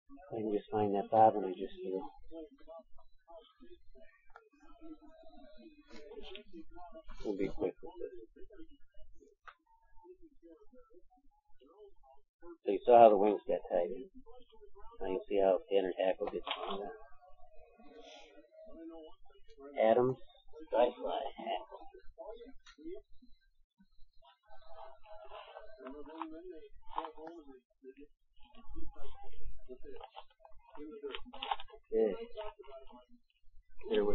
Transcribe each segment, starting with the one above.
I can just find that bobbin I just threw. We'll be quick with this. So you saw how the wings got tied in. Now you see how standard hackle gets on there. Adams dry fly hackle. Okay. There we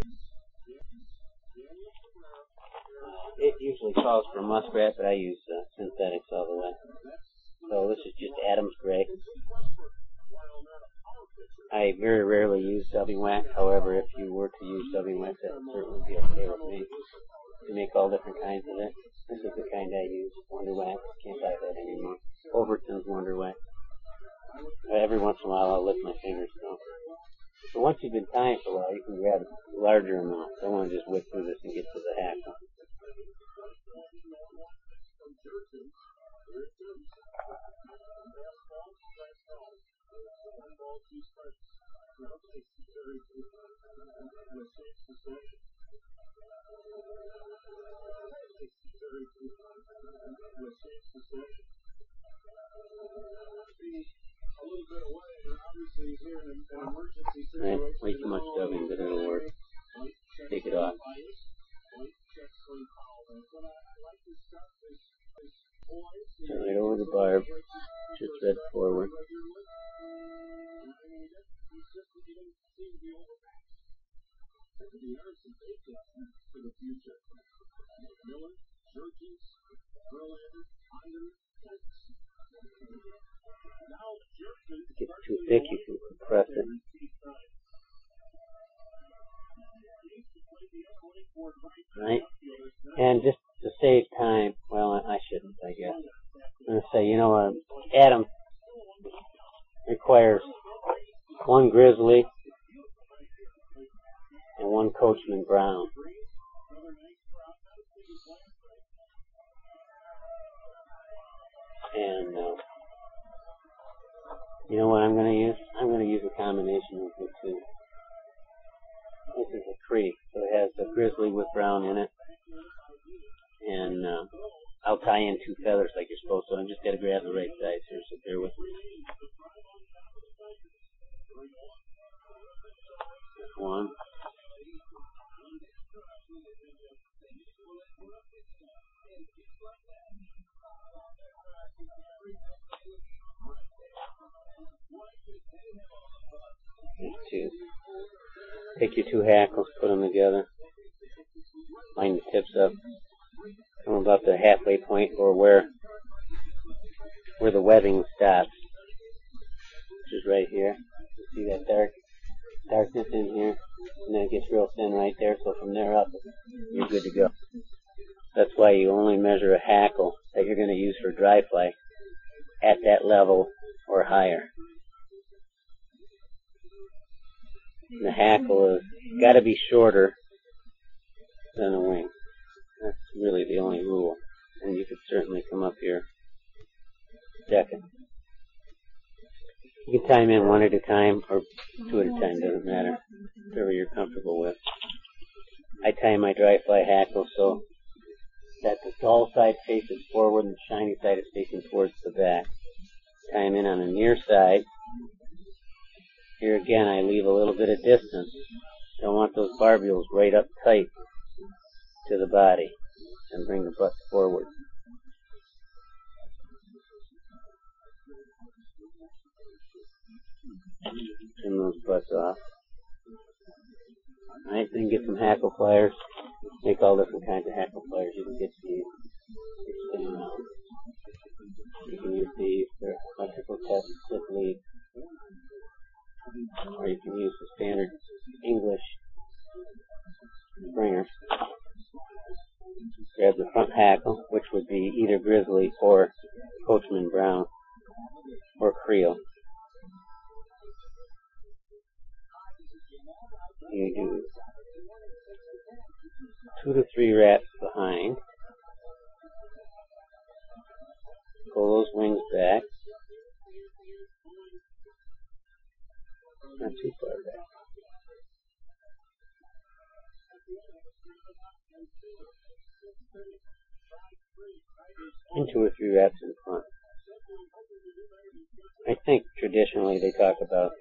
It usually calls for muskrat, but I use synthetics all the way. So this is just Adams gray. I very rarely use dubbing wax. However, if you were to use dubbing wax, that would certainly be okay with me. You make all different kinds of it. This is the kind I use, Wonder Wax. Can't buy that anymore. Overton's Wonder Wax. Every once in a while I'll lick my fingers though. So once you've been tying for a while, you can grab a larger amount. I don't want to just whip through this and get to the hackle. Right, way too much dubbing, but it'll work. Take it off. Turn right over the barb. Just thread forward. If it gets too thick, you can compress it. Right? And just to save time, well, I shouldn't, I guess. I'm going to say, you know, Adam requires one grizzly and one Coachman brown. And you know what I'm going to use? I'm going to use a combination of the two. This is a Cree, so it has the grizzly with brown in it. And I'll tie in two feathers like you're supposed to. I just got to grab the right size here, so bear with me. One. There's two. Take your two hackles, put them together. Line the tips up. Come about the halfway point, or where the webbing stops, which is right here. You see that darkness in here, and then it gets real thin right there. So from there up, you're good to go. That's why you only measure a hackle that you're going to use for dry fly at that level or higher. And the hackle has got to be shorter than the wing. That's really the only rule. And you could certainly come up here second. You can tie them in one at a time or two at a time, doesn't matter. Whatever you're comfortable with. I tie my dry fly hackle so that the dull side faces forward and the shiny side is facing towards the back. Tie them in on the near side. Here again I leave a little bit of distance. Don't want those barbules right up tight to the body, and bring the butt forward. Trim those butts off. Alright, then get some hackle pliers. Make all different kinds of hackle pliers. You can get these. You can use these for electrical test slip lead. Or you can use the standard English Springer. Grab the front hackle, which would be either grizzly or Coachman brown or Creole. You do 2 to 3 wraps behind. Pull those wings back. Not too far back. And 2 or 3 reps in front. I think traditionally they talk about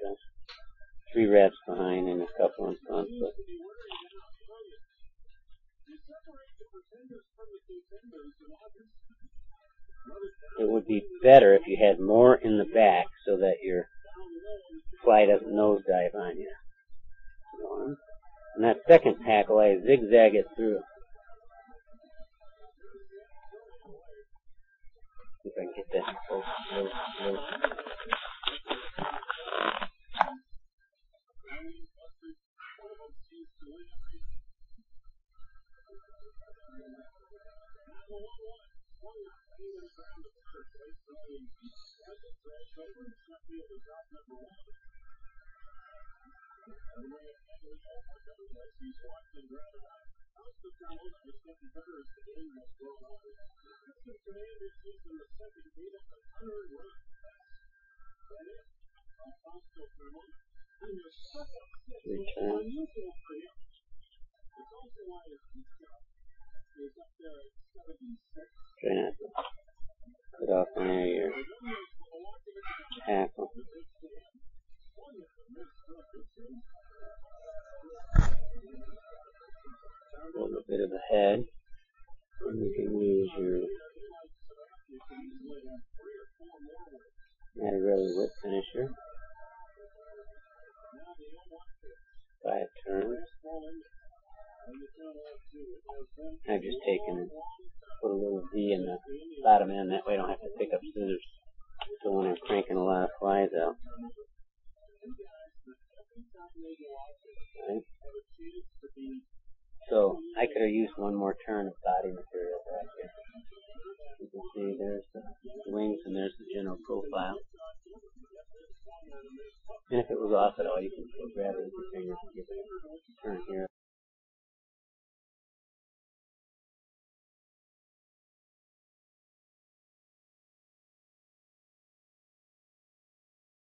3 reps behind and a couple in front, but it would be better if you had more in the back so that your fly doesn't nosedive on you. And that second hackle, I zigzag it through. If I can get that close. Return. Try not to cut off any of your hackle. A little bit of the head. And you can use your really whip finisher. 5 turns. I've just put a little V in the bottom end, that way I don't have to pick up scissors. So when I'm cranking a lot of flies out. Right. So I could have used one more turn of body material right here. You can see there's the wings and there's the general profile. And if it was off at all, you can grab it with your fingers and give it a turn here.